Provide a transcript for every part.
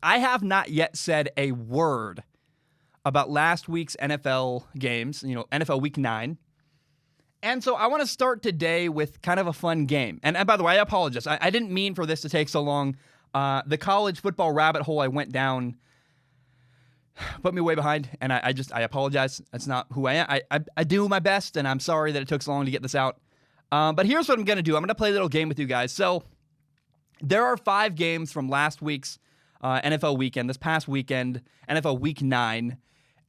I have not yet said a word about last week's NFL games, NFL Week 9. And so I want to start today with kind of a fun game. And by the way, I apologize. I didn't mean for this to take so long. The college football rabbit hole I went down put me way behind, and I apologize. That's not who I am. I do my best, and I'm sorry that it took so long to get this out. But here's what I'm going to do. I'm going to play a little game with you guys. So there are 5 games from last week's NFL weekend, this past weekend, NFL Week 9.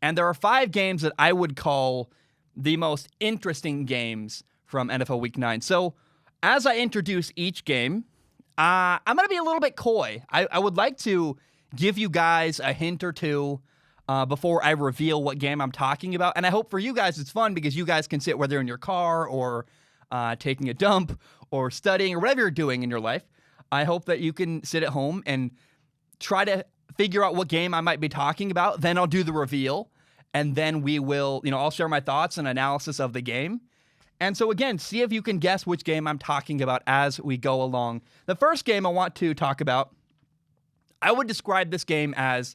And there are 5 games that I would call the most interesting games from NFL Week 9. So as I introduce each game, I'm going to be a little bit coy. I would like to give you guys a hint or two before I reveal what game I'm talking about. And I hope for you guys it's fun because you guys can sit whether in your car or taking a dump or studying or whatever you're doing in your life. I hope that you can sit at home and try to figure out what game I might be talking about. Then I'll do the reveal. And then we will, I'll share my thoughts and analysis of the game. And so again, see if you can guess which game I'm talking about as we go along. The first game I want to talk about, I would describe this game as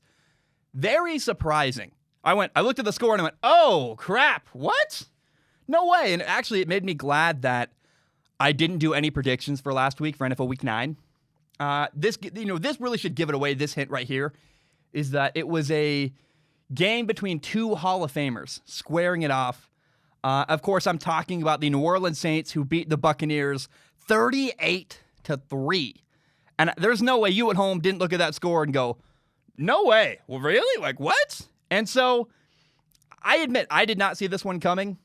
very surprising. I looked at the score and I went, oh crap, what? No way. And actually it made me glad that I didn't do any predictions for last week for NFL Week 9. This really should give it away. This hint right here is that it was a game between 2 Hall of Famers squaring it off. Of course, I'm talking about the New Orleans Saints who beat the Buccaneers 38-3. And there's no way you at home didn't look at that score and go, no way. Well, really? Like, what? And so I admit I did not see this one coming.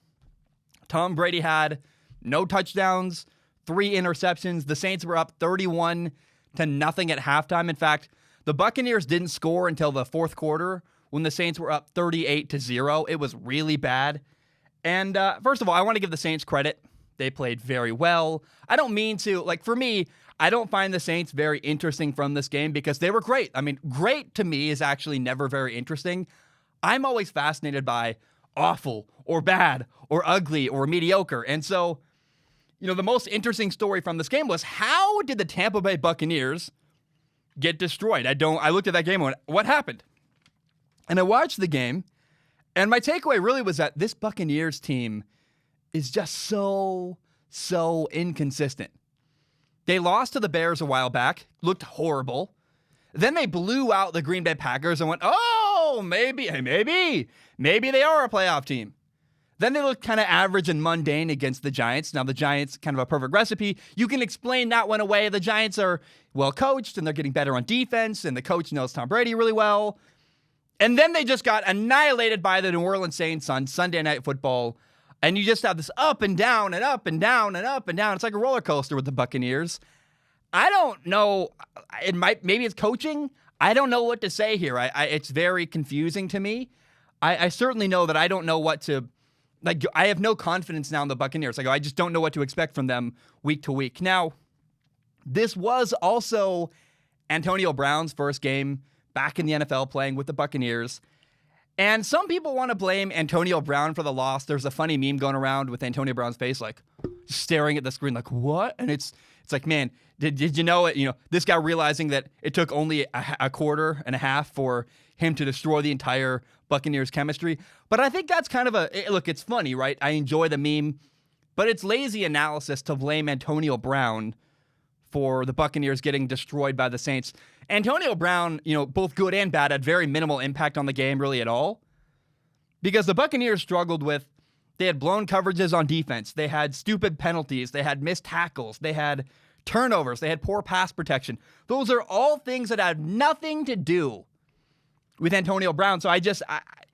Tom Brady had no touchdowns, 3 interceptions. The Saints were up 31-0 at halftime. In fact, the Buccaneers didn't score until the fourth quarter when the Saints were up 38-0. It was really bad. And first of all, I want to give the Saints credit. They played very well. I don't mean to, for me, I don't find the Saints very interesting from this game because they were great. I mean, great to me is actually never very interesting. I'm always fascinated by awful or bad or ugly or mediocre. And so, the most interesting story from this game was how did the Tampa Bay Buccaneers get destroyed? I looked at that game and went, what happened? And I watched the game, and my takeaway really was that this Buccaneers team is just so inconsistent. They lost to the Bears a while back, looked horrible. Then they blew out the Green Bay Packers and went, oh, maybe they are a playoff team. Then they looked kind of average and mundane against the Giants. Now the Giants, kind of a perfect recipe. You can explain that one away. The Giants are well coached, and they're getting better on defense, and the coach knows Tom Brady really well. And then they just got annihilated by the New Orleans Saints on Sunday Night Football. And you just have this up and down and up and down and up and down. It's like a roller coaster with the Buccaneers. I don't know. Maybe it's coaching. I don't know what to say here. It's very confusing to me. I certainly know that I don't know what to, I have no confidence now in the Buccaneers. I just don't know what to expect from them week to week. Now, this was also Antonio Brown's first game back in the NFL playing with the Buccaneers. And some people want to blame Antonio Brown for the loss. There's a funny meme going around with Antonio Brown's face, staring at the screen, what? And it's like, man, did you know it? This guy realizing that it took only a quarter and a half for him to destroy the entire Buccaneers chemistry. But I think that's kind of it's funny, right? I enjoy the meme, but it's lazy analysis to blame Antonio Brown for the Buccaneers getting destroyed by the Saints. Antonio Brown, both good and bad, had very minimal impact on the game really at all. Because the Buccaneers struggled they had blown coverages on defense. They had stupid penalties. They had missed tackles. They had turnovers. They had poor pass protection. Those are all things that have nothing to do with Antonio Brown. So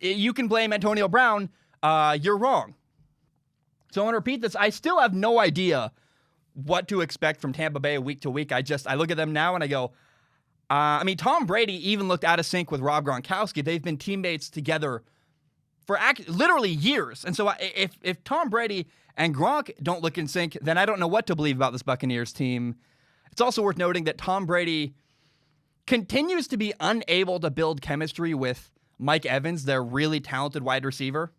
you can blame Antonio Brown. You're wrong. So I want to repeat this. I still have no idea what to expect from Tampa Bay week to week. I look at them now and I go, Tom Brady even looked out of sync with Rob Gronkowski. They've been teammates together for literally years. And so if Tom Brady and Gronk don't look in sync, then I don't know what to believe about this Buccaneers team. It's also worth noting that Tom Brady continues to be unable to build chemistry with Mike Evans, their really talented wide receiver.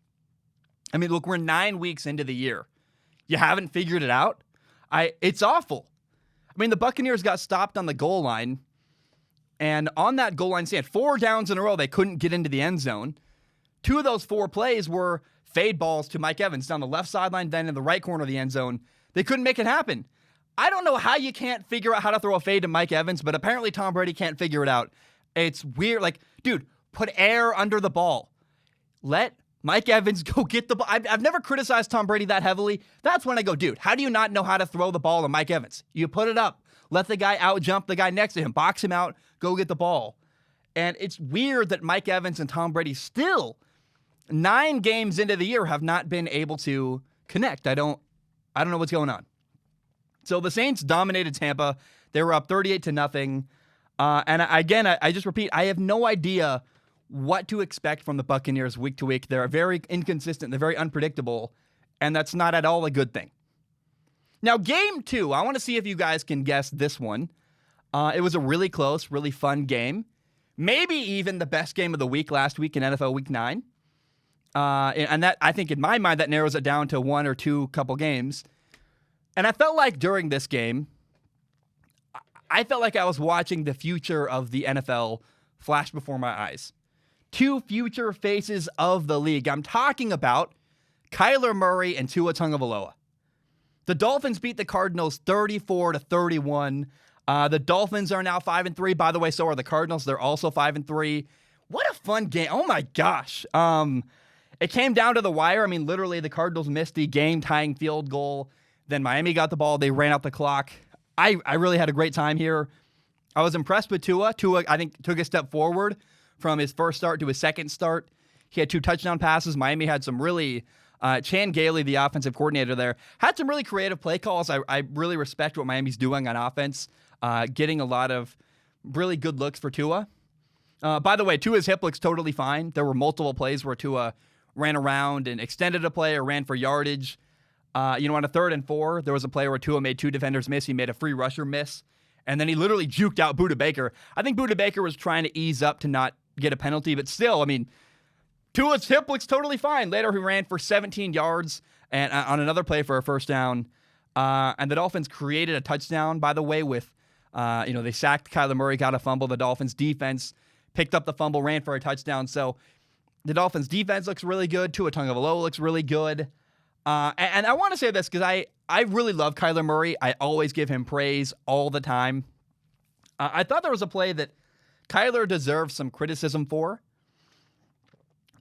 Look, we're 9 weeks into the year. You haven't figured it out? It's awful. The Buccaneers got stopped on the goal line And on that goal line stand, 4 downs in a row, they couldn't get into the end zone. 2 of those 4 plays were fade balls to Mike Evans down the left sideline, then in the right corner of the end zone. They couldn't make it happen. I don't know how you can't figure out how to throw a fade to Mike Evans, but apparently Tom Brady can't figure it out. It's weird. Like, dude, put air under the ball. Let Mike Evans go get the ball. I've never criticized Tom Brady that heavily. That's when I go, dude, how do you not know how to throw the ball to Mike Evans? You put it up. Let the guy out jump the guy next to him. Box him out. Go get the ball. And it's weird that Mike Evans and Tom Brady still, 9 games into the year, have not been able to connect. I don't know what's going on. So the Saints dominated Tampa. They were up 38-0. And again, I just repeat, I have no idea what to expect from the Buccaneers week to week. They're very inconsistent. They're very unpredictable. And that's not at all a good thing. Now, game 2, I want to see if you guys can guess this one. It was a really close, really fun game. Maybe even the best game of the week last week in NFL Week 9. And that, I think in my mind, that narrows it down to 1 or 2 couple games. And I felt like during this game, I felt like I was watching the future of the NFL flash before my eyes. 2 future faces of the league. I'm talking about Kyler Murray and Tua Tagovailoa. The Dolphins beat the Cardinals 34-31. The Dolphins are now 5-3. By the way, so are the Cardinals. They're also 5-3. What a fun game. Oh my gosh. It came down to the wire. I mean, literally, the Cardinals missed the game-tying field goal. Then Miami got the ball. They ran out the clock. I really had a great time here. I was impressed with Tua. Tua, I think, took a step forward from his first start to his second start. He had 2 touchdown passes. Miami had some really... Chan Gailey, the offensive coordinator there, had some really creative play calls. I really respect what Miami's doing on offense, getting a lot of really good looks for Tua. By the way, Tua's hip looks totally fine. There were multiple plays where Tua ran around and extended a play or ran for yardage. On a 3rd and 4, there was a play where Tua made 2 defenders miss. He made a free rusher miss, and then he literally juked out Budda Baker. I think Budda Baker was trying to ease up to not get a penalty, but still, I mean, Tua's hip looks totally fine. Later, he ran for 17 yards and on another play for a first down. And the Dolphins created a touchdown, by the way, with, they sacked Kyler Murray, got a fumble. The Dolphins defense picked up the fumble, ran for a touchdown. So the Dolphins defense looks really good. Tua Tagovailoa looks really good. And I want to say this because I really love Kyler Murray. I always give him praise all the time. I thought there was a play that Kyler deserves some criticism for.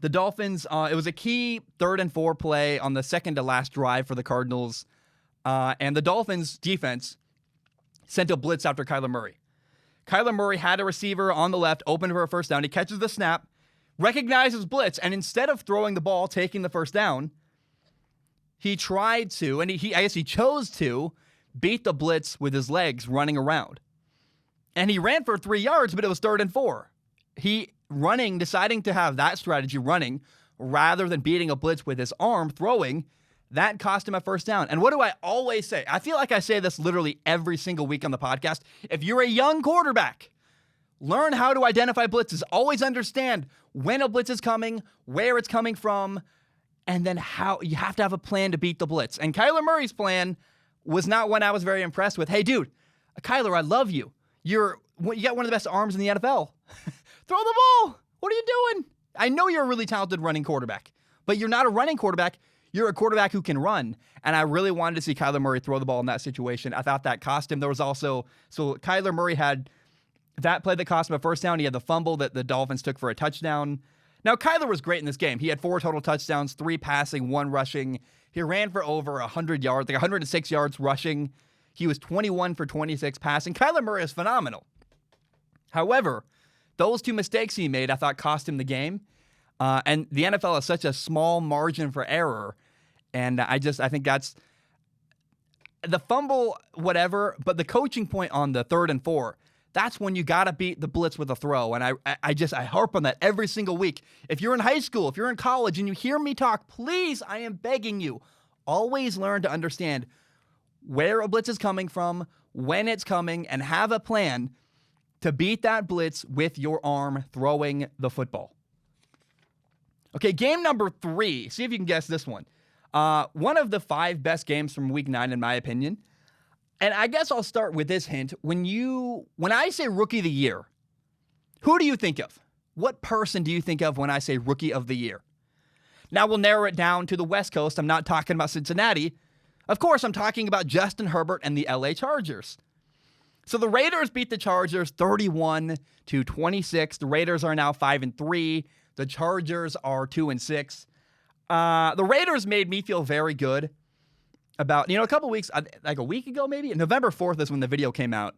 The Dolphins, it was a key 3rd and 4 play on the second to last drive for the Cardinals. And the Dolphins defense sent a blitz after Kyler Murray. Kyler Murray had a receiver on the left, open for a first down. He catches the snap, recognizes blitz, and instead of throwing the ball, taking the first down, he tried to, and he chose to, beat the blitz with his legs running around. And he ran for 3 yards, but it was 3rd and 4. Deciding to have that strategy running rather than beating a blitz with his arm throwing, that cost him a first down. And what do I always say? I feel like I say this literally every single week on the podcast. If you're a young quarterback, learn how to identify blitzes. Always understand when a blitz is coming, where it's coming from, and then how you have to have a plan to beat the blitz. And Kyler Murray's plan was not one I was very impressed with. Hey, dude, Kyler, I love you. You got one of the best arms in the NFL. Throw the ball. What are you doing? I know you're a really talented running quarterback, but you're not a running quarterback. You're a quarterback who can run. And I really wanted to see Kyler Murray throw the ball in that situation. I thought that cost him. There was also, so Kyler Murray had that play that cost him a first down. He had the fumble that the Dolphins took for a touchdown. Now, Kyler was great in this game. He had 4 total touchdowns, 3 passing, 1 rushing. He ran for over 100 yards, like 106 yards rushing. He was 21 for 26 passing. Kyler Murray is phenomenal. However, those 2 mistakes he made, I thought, cost him the game. And the NFL has such a small margin for error. And I think that's the fumble, whatever. But the coaching point on the 3rd and 4, that's when you got to beat the blitz with a throw. And I harp on that every single week. If you're in high school, if you're in college, and you hear me talk, please, I am begging you, always learn to understand where a blitz is coming from, when it's coming, and have a plan to beat that blitz with your arm throwing the football. Okay, game number 3. See if you can guess this one. One of the 5 best games from Week 9, in my opinion. And I guess I'll start with this hint. When I say Rookie of the Year, Who do you think of? What person do you think of when I say Rookie of the Year? Now we'll narrow it down to the West Coast. I'm not talking about Cincinnati. Of course, I'm talking about Justin Herbert and the LA Chargers. So the Raiders beat the Chargers 31-26. The Raiders are now 5-3. The Chargers are 2-6. The Raiders made me feel very good about, a couple weeks, like a week ago maybe, November 4th is when the video came out.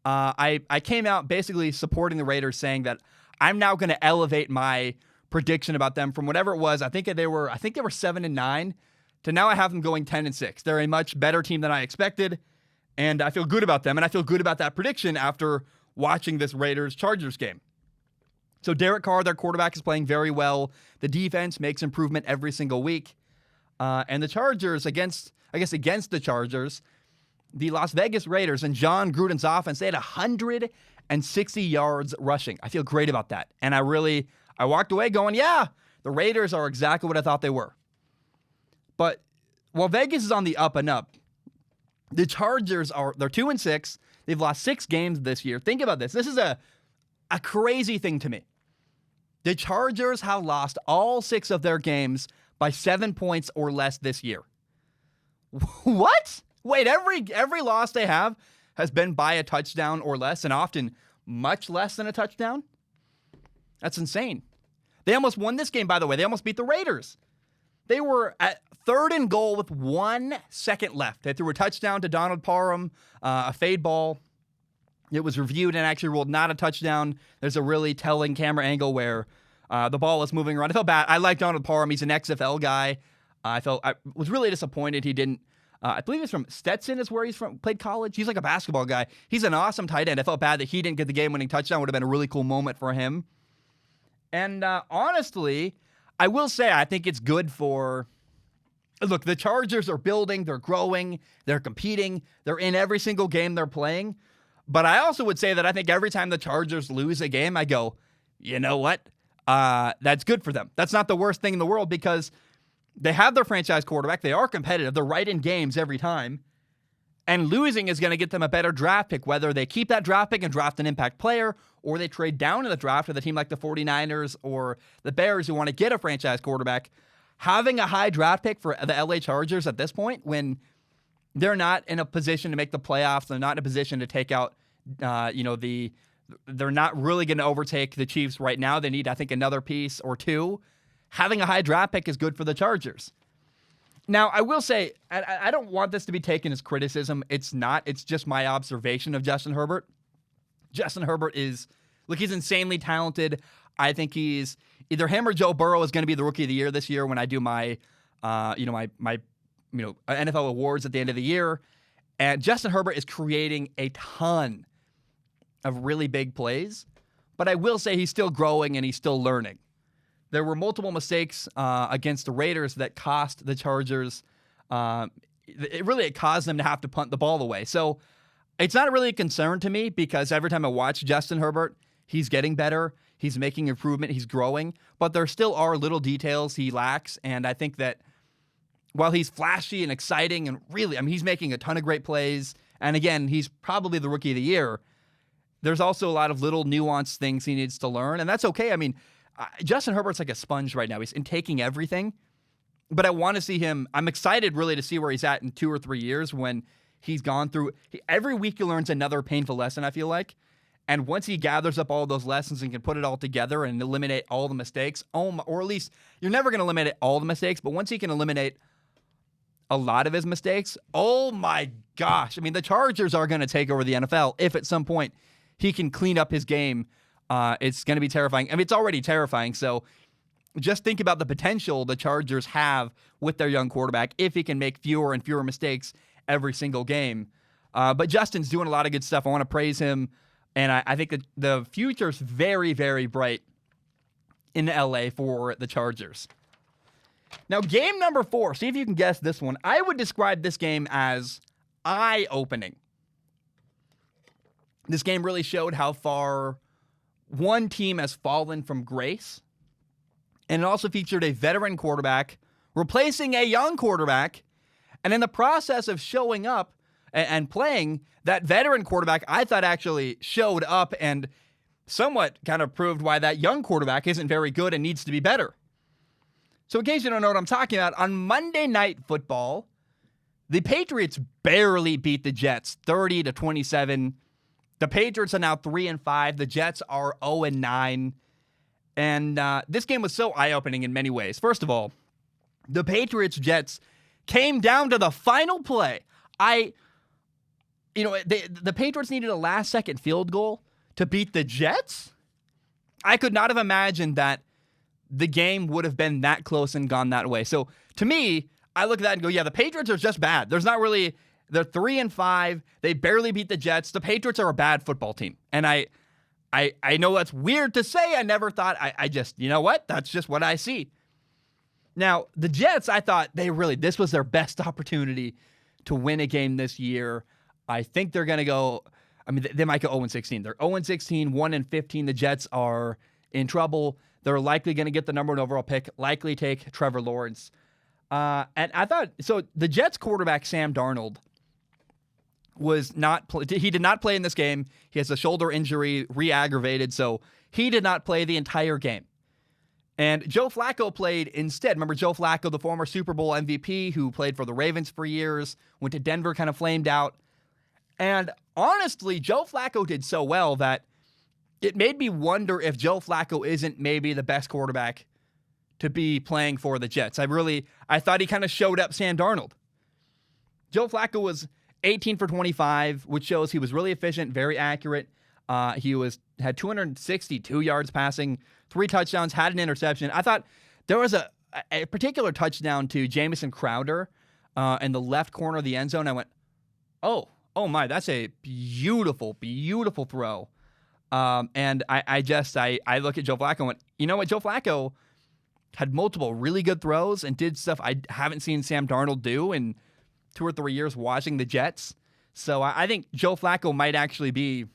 I came out basically supporting the Raiders, saying that I'm now going to elevate my prediction about them from whatever it was. I think they were 7-9 to now I have them going 10-6. They're a much better team than I expected, and I feel good about them, and I feel good about that prediction after watching this Raiders-Chargers game. So Derek Carr, their quarterback, is playing very well. The defense makes improvement every single week. And the Chargers, against the Chargers, the Las Vegas Raiders and John Gruden's offense, they had 160 yards rushing. I feel great about that. And I walked away going, yeah, the Raiders are exactly what I thought they were. But while Vegas is on the up and up, the Chargers they're 2-6. They've lost 6 games this year. Think about this. This is a crazy thing to me. The Chargers have lost all 6 of their games by 7 points or less this year. What? Wait, every loss they have has been by a touchdown or less, and often much less than a touchdown? That's insane. They almost won this game, by the way. They almost beat the Raiders. They were at 3rd and goal with 1 second left. They threw a touchdown to Donald Parham, a fade ball. It was reviewed and actually ruled not a touchdown. There's a really telling camera angle where the ball is moving around. I felt bad. I like Donald Parham. He's an XFL guy. I was really disappointed he didn't. I believe he's from Stetson is where he's from, played college. He's like a basketball guy. He's an awesome tight end. I felt bad that he didn't get the game-winning touchdown. Would have been a really cool moment for him. And honestly, I will say I think it's good for... Look, the Chargers are building. They're growing. They're competing. They're in every single game they're playing. But I also would say that I think every time the Chargers lose a game, I go, you know what? That's good for them. That's not the worst thing in the world because they have their franchise quarterback. They are competitive. They're right in games every time. And losing is going to get them a better draft pick, whether they keep that draft pick and draft an impact player or they trade down in the draft with a team like the 49ers or the Bears who want to get a franchise quarterback. Having a high draft pick for the LA Chargers at this point when they're not in a position to make the playoffs, they're not in a position to take out, they're not really going to overtake the Chiefs right now. They need, I think, another piece or two. Having a high draft pick is good for the Chargers. Now, I will say, I don't want this to be taken as criticism. It's not. It's just my observation of Justin Herbert. Justin Herbert he's insanely talented. I think he's either him or Joe Burrow is going to be the Rookie of the Year this year when I do my NFL awards at the end of the year. And Justin Herbert is creating a ton of really big plays. But I will say he's still growing and he's still learning. There were multiple mistakes against the Raiders that cost the Chargers. It caused them to have to punt the ball away. So it's not really a concern to me because every time I watch Justin Herbert, he's getting better. He's making improvement. He's growing. But there still are little details he lacks. And I think that while he's flashy and exciting and really, he's making a ton of great plays. And again, he's probably the Rookie of the Year. There's also a lot of little nuanced things he needs to learn. And that's okay. Justin Herbert's like a sponge right now. He's taking everything. But I want to see him. I'm excited really to see where he's at in 2 or 3 years when he's gone through. Every week he learns another painful lesson, I feel like. And once he gathers up all those lessons and can put it all together and eliminate all the mistakes, or at least you're never going to eliminate all the mistakes, but once he can eliminate a lot of his mistakes, oh my gosh. The Chargers are going to take over the NFL if at some point he can clean up his game. It's going to be terrifying. It's already terrifying. So just think about the potential the Chargers have with their young quarterback if he can make fewer and fewer mistakes every single game. But Justin's doing a lot of good stuff. I want to praise him. And I think that the future's very, very bright in LA for the Chargers. Now, game number 4. See if you can guess this one. I would describe this game as eye-opening. This game really showed how far one team has fallen from grace. And it also featured a veteran quarterback replacing a young quarterback. And in the process of showing up and playing, that veteran quarterback, I thought actually showed up and somewhat kind of proved why that young quarterback isn't very good and needs to be better. So in case you don't know what I'm talking about, on Monday Night Football, the Patriots barely beat the Jets 30-27. The Patriots are now 3-5. The Jets are 0-9. And this game was so eye-opening in many ways. First of all, the Patriots-Jets came down to the final play. The Patriots needed a last-second field goal to beat the Jets? I could not have imagined that the game would have been that close and gone that way. So, to me, I look at that and go, yeah, the Patriots are just bad. They're 3-5. They barely beat the Jets. The Patriots are a bad football team. And I know that's weird to say. I never thought, I just, you know what? That's just what I see. Now, the Jets, I thought this was their best opportunity to win a game this year. I think they're going to go, they might go 0-16. They're 0-16, 1-15. The Jets are in trouble. They're likely going to get the number 1 overall pick, likely take Trevor Lawrence. And I thought, so the Jets quarterback, Sam Darnold, he did not play in this game. He has a shoulder injury, re-aggravated, so he did not play the entire game. And Joe Flacco played instead. Remember Joe Flacco, the former Super Bowl MVP who played for the Ravens for years, went to Denver, kind of flamed out. And honestly, Joe Flacco did so well that it made me wonder if Joe Flacco isn't maybe the best quarterback to be playing for the Jets. I thought he kind of showed up Sam Darnold. Joe Flacco was 18 for 25, which shows he was really efficient, very accurate. He had 262 yards passing, 3 touchdowns, had an interception. I thought there was a particular touchdown to Jamison Crowder in the left corner of the end zone. I went, oh my, that's a beautiful, beautiful throw. And I look at Joe Flacco and went, you know what? Joe Flacco had multiple really good throws and did stuff I haven't seen Sam Darnold do in 2 or 3 years watching the Jets. So I think Joe Flacco might actually be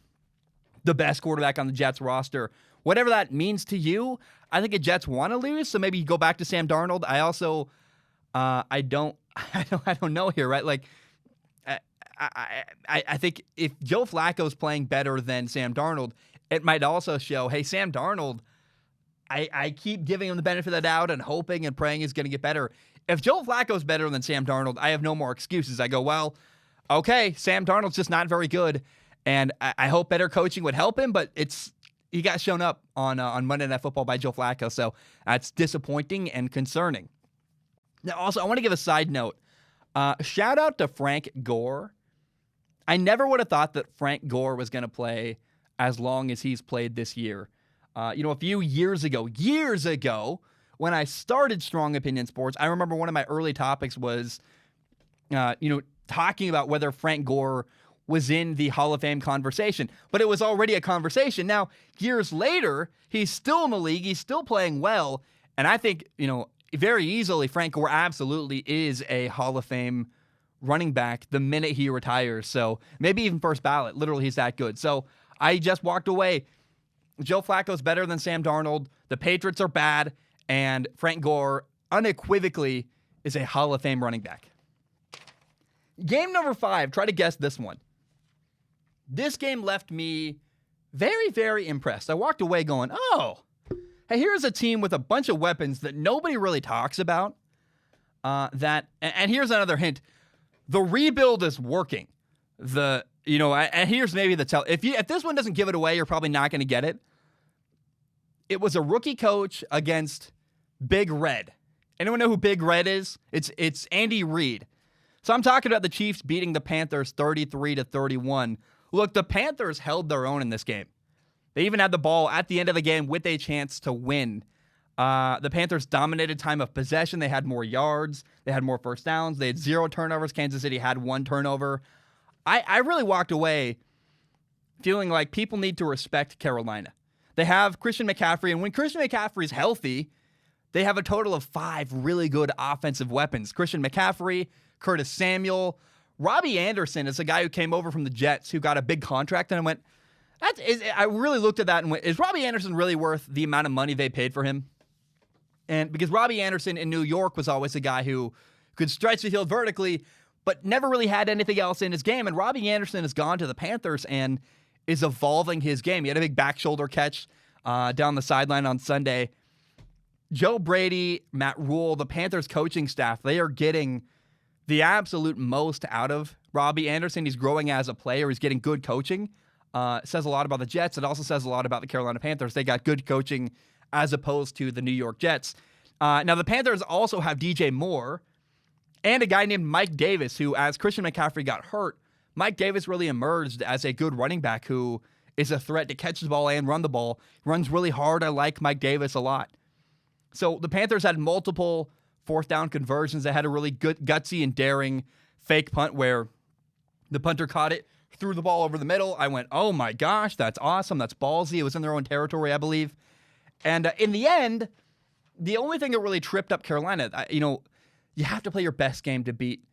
the best quarterback on the Jets roster. Whatever that means to you, I think the Jets want to lose, so maybe you go back to Sam Darnold. I also, I don't know here, right? Like, I think if Joe Flacco's playing better than Sam Darnold, it might also show, hey, Sam Darnold, I keep giving him the benefit of the doubt and hoping and praying he's going to get better. If Joe Flacco's better than Sam Darnold, I have no more excuses. I go, well, okay, Sam Darnold's just not very good, and I hope better coaching would help him, but he got shown up on Monday Night Football by Joe Flacco, so that's disappointing and concerning. Now, also, I want to give a side note. Shout out to Frank Gore. I never would have thought that Frank Gore was going to play as long as he's played this year. A few years ago, when I started Strong Opinion Sports, I remember one of my early topics was, talking about whether Frank Gore was in the Hall of Fame conversation. But it was already a conversation. Now, years later, he's still in the league. He's still playing well. And I think, very easily, Frank Gore absolutely is a Hall of Fame running back the minute he retires. So maybe even first ballot. Literally, he's that good. So I just walked away. Joe Flacco's better than Sam Darnold. The Patriots are bad. And Frank Gore unequivocally is a Hall of Fame running back. Game number 5. Try to guess this one. This game left me very, very impressed. I walked away going, oh, hey, here's a team with a bunch of weapons that nobody really talks about. And here's another hint. The rebuild is working. And here's maybe the tell. If this one doesn't give it away, you're probably not going to get it. It was a rookie coach against Big Red. Anyone know who Big Red is? It's Andy Reid. So I'm talking about the Chiefs beating the Panthers 33-31. Look, the Panthers held their own in this game. They even had the ball at the end of the game with a chance to win. The Panthers dominated time of possession. They had more yards. They had more first downs. They had 0 turnovers. Kansas City had 1 turnover. I really walked away feeling like people need to respect Carolina. They have Christian McCaffrey, and when Christian McCaffrey's healthy, they have a total of 5 really good offensive weapons. Christian McCaffrey, Curtis Samuel, Robbie Anderson is a guy who came over from the Jets who got a big contract, and I went, I really looked at that and went, is Robbie Anderson really worth the amount of money they paid for him? And because Robbie Anderson in New York was always a guy who could stretch the field vertically, but never really had anything else in his game. And Robbie Anderson has gone to the Panthers, and is evolving his game. He had a big back shoulder catch down the sideline on Sunday. Joe Brady, Matt Rule, the Panthers coaching staff, they are getting the absolute most out of Robbie Anderson. He's growing as a player. He's getting good coaching. It says a lot about the Jets. It also says a lot about the Carolina Panthers. They got good coaching as opposed to the New York Jets. Now, the Panthers also have DJ Moore and a guy named Mike Davis, who, as Christian McCaffrey got hurt, Mike Davis really emerged as a good running back who is a threat to catch the ball and run the ball. Runs really hard. I like Mike Davis a lot. So the Panthers had multiple fourth down conversions. They had a really good, gutsy and daring fake punt where the punter caught it, threw the ball over the middle. I went, oh my gosh, that's awesome. That's ballsy. It was in their own territory, I believe. And in the end, the only thing that really tripped up Carolina, you have to play your best game to beat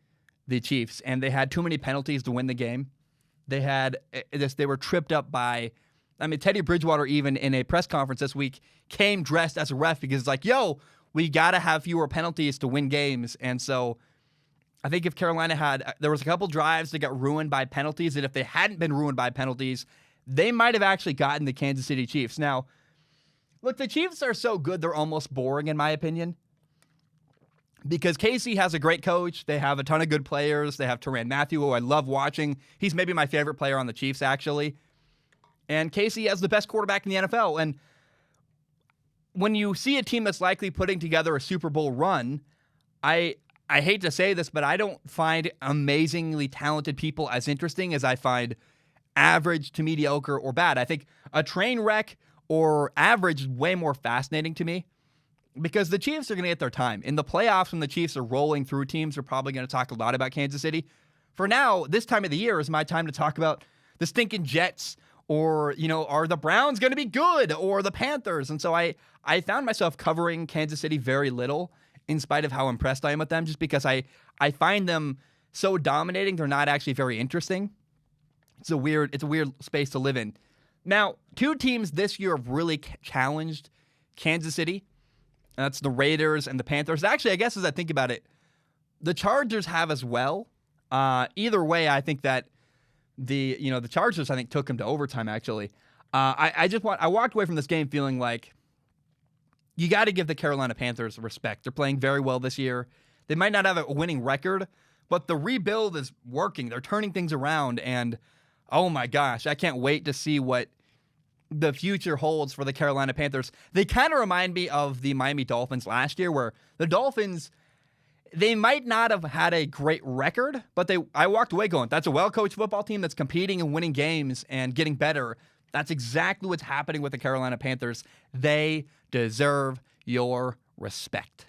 the Chiefs, and they had too many penalties to win the game. They were tripped up by, Teddy Bridgewater, even in a press conference this week, came dressed as a ref because it's like, yo, we got to have fewer penalties to win games. And so I think if Carolina there was a couple drives that got ruined by penalties, and if they hadn't been ruined by penalties, they might have actually gotten the Kansas City Chiefs. Now, look, the Chiefs are so good, they're almost boring in my opinion. Because KC has a great coach. They have a ton of good players. They have Tyrann Mathieu, who I love watching. He's maybe my favorite player on the Chiefs, actually. And KC has the best quarterback in the NFL. And when you see a team that's likely putting together a Super Bowl run, I hate to say this, but I don't find amazingly talented people as interesting as I find average to mediocre or bad. I think a train wreck or average is way more fascinating to me because the Chiefs are going to get their time. In the playoffs, when the Chiefs are rolling through teams, we're probably going to talk a lot about Kansas City. For now, this time of the year is my time to talk about the stinking Jets, or, are the Browns going to be good, or the Panthers? And so I found myself covering Kansas City very little in spite of how impressed I am with them, just because I find them so dominating, they're not actually very interesting. It's a weird space to live in. Now, two teams this year have really challenged Kansas City. And that's the Raiders and the Panthers. Actually, I guess as I think about it, the Chargers have as well. Either way, I think that the Chargers, I think, took them to overtime, actually. I walked away from this game feeling like you got to give the Carolina Panthers respect. They're playing very well this year. They might not have a winning record, but the rebuild is working. They're turning things around, and oh my gosh, I can't wait to see what the future holds for the Carolina Panthers. They kind of remind me of the Miami Dolphins last year, where the Dolphins, they might not have had a great record, but I walked away going, that's a well-coached football team that's competing and winning games and getting better. That's exactly what's happening with the Carolina Panthers. They deserve your respect.